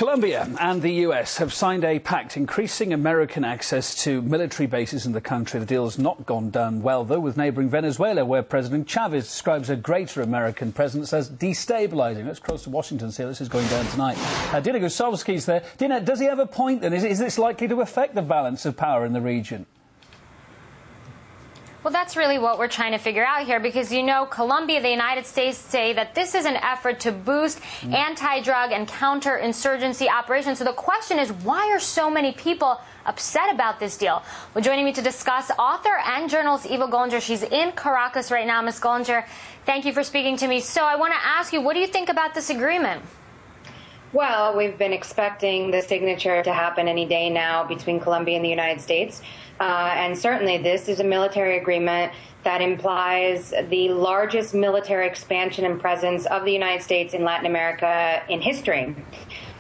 Colombia and the US have signed a pact increasing American access to military bases in the country. The deal's not gone down well, though, with neighbouring Venezuela, where President Chavez describes a greater American presence as destabilising. Let's cross to Washington and see how this is going down tonight. Dina Gusovski's there. Dina, does he have a point, then? Is this likely to affect the balance of power in the region? Well, that's really what we're trying to figure out here, because, you know, Colombia, the United States say that this is an effort to boost anti-drug and counterinsurgency operations. So the question is, why are so many people upset about this deal? Well, joining me to discuss, author and journalist Eva Gollinger. She's in Caracas right now. Ms. Gollinger, thank you for speaking to me. So I want to ask you, what do you think about this agreement? Well, we've been expecting the signature to happen any day now between Colombia and the United States. And certainly this is a military agreement that implies the largest military expansion and presence of the United States in Latin America in history.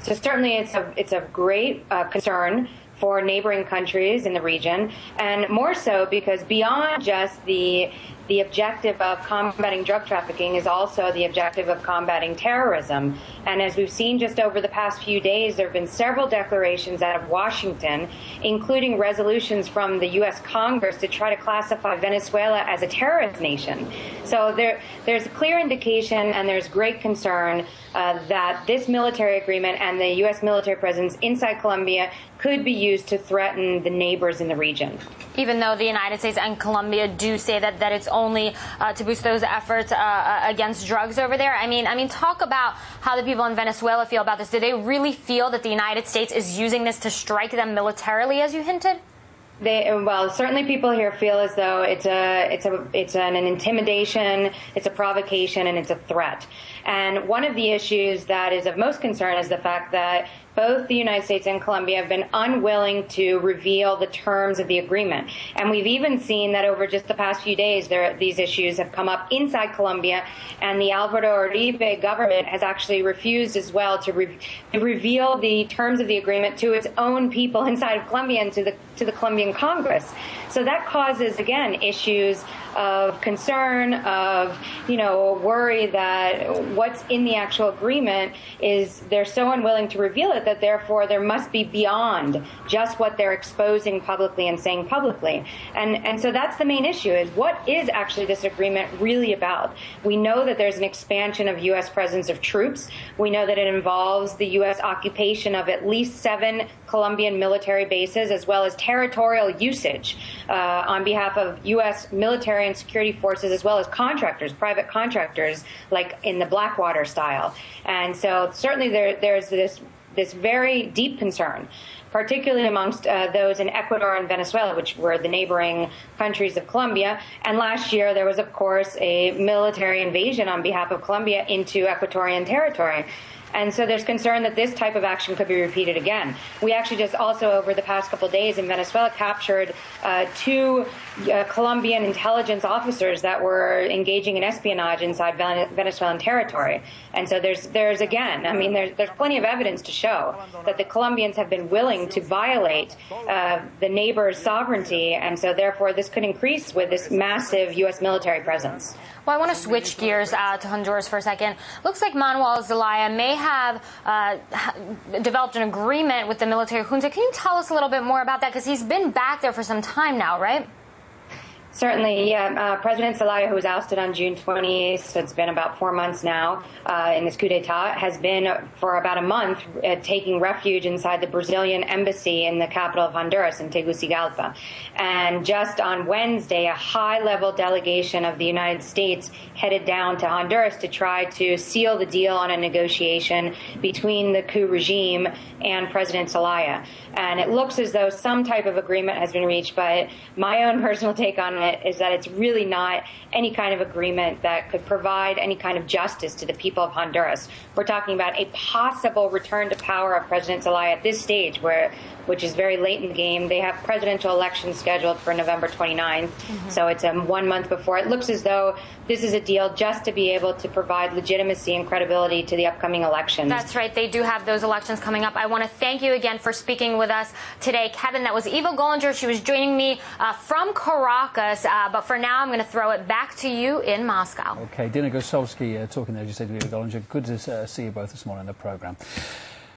So certainly it's a great concern for neighboring countries in the region, and more so because beyond just the objective of combating drug trafficking is also the objective of combating terrorism. And as we've seen just over the past few days, there have been several declarations out of Washington, including resolutions from the U.S. Congress to try to classify Venezuela as a terrorist nation. So there's a clear indication and there's great concern that this military agreement and the U.S. military presence inside Colombia could be used to threaten the neighbors in the region. Even though the United States and Colombia do say that it's only to boost those efforts against drugs over there. I mean, talk about how the people in Venezuela feel about this. Do they really feel that the United States is using this to strike them militarily, as you hinted? Well, certainly people here feel as though it's an intimidation, it's a provocation, and it's a threat. And one of the issues that is of most concern is the fact that both the United States and Colombia have been unwilling to reveal the terms of the agreement. And we've even seen that over just the past few days, these issues have come up inside Colombia, and the Alvaro Uribe government has actually refused as well to reveal the terms of the agreement to its own people inside of Colombia and to the Colombian Congress. So that causes, again, issues of concern, of, worry that what's in the actual agreement is they're so unwilling to reveal it that therefore there must be beyond just what they're exposing publicly and saying publicly. And so that's the main issue, is what is actually this agreement really about? We know that there's an expansion of U.S. presence of troops. We know that it involves the U.S. occupation of at least 7 Colombian military bases, as well as territorial usage on behalf of U.S. military and security forces, as well as contractors, private contractors, like in the Blackwater style. And so certainly there's this very deep concern, particularly amongst those in Ecuador and Venezuela, which were the neighboring countries of Colombia. And last year, there was, of course, a military invasion on behalf of Colombia into Ecuadorian territory. And so there's concern that this type of action could be repeated again. We actually just also, over the past couple of days in Venezuela, captured 2 Colombian intelligence officers that were engaging in espionage inside Venezuelan territory. And so there's again, there's plenty of evidence to show that the Colombians have been willing to violate the neighbor's sovereignty. And so therefore this could increase with this massive U.S. military presence. Well, I want to switch gears to Honduras for a second. Looks like Manuel Zelaya may have developed an agreement with the military junta. Can you tell us a little bit more about that? Because he's been back there for some time now, right? Certainly, yeah. President Zelaya, who was ousted on June 28th, so it's been about 4 months now in this coup d'etat, has been for about a month taking refuge inside the Brazilian embassy in the capital of Honduras, in Tegucigalpa. And just on Wednesday, a high-level delegation of the United States headed down to Honduras to try to seal the deal on a negotiation between the coup regime and President Zelaya. And it looks as though some type of agreement has been reached, but my own personal take on it is that it's really not any kind of agreement that could provide any kind of justice to the people of Honduras. We're talking about a possible return to power of President Zelaya at this stage, which is very late in the game. They have presidential elections scheduled for November 29th, so it's 1 month before. It looks as though this is a deal just to be able to provide legitimacy and credibility to the upcoming elections. That's right. They do have those elections coming up. I want to thank you again for speaking with us today, Kevin. That was Eva Gollinger. She was joining me from Caracas, but for now I'm going to throw it back to you in Moscow. Okay, Dina Gusovski talking there, as you said, to Eva Gollinger. Good to see you both this morning on the program.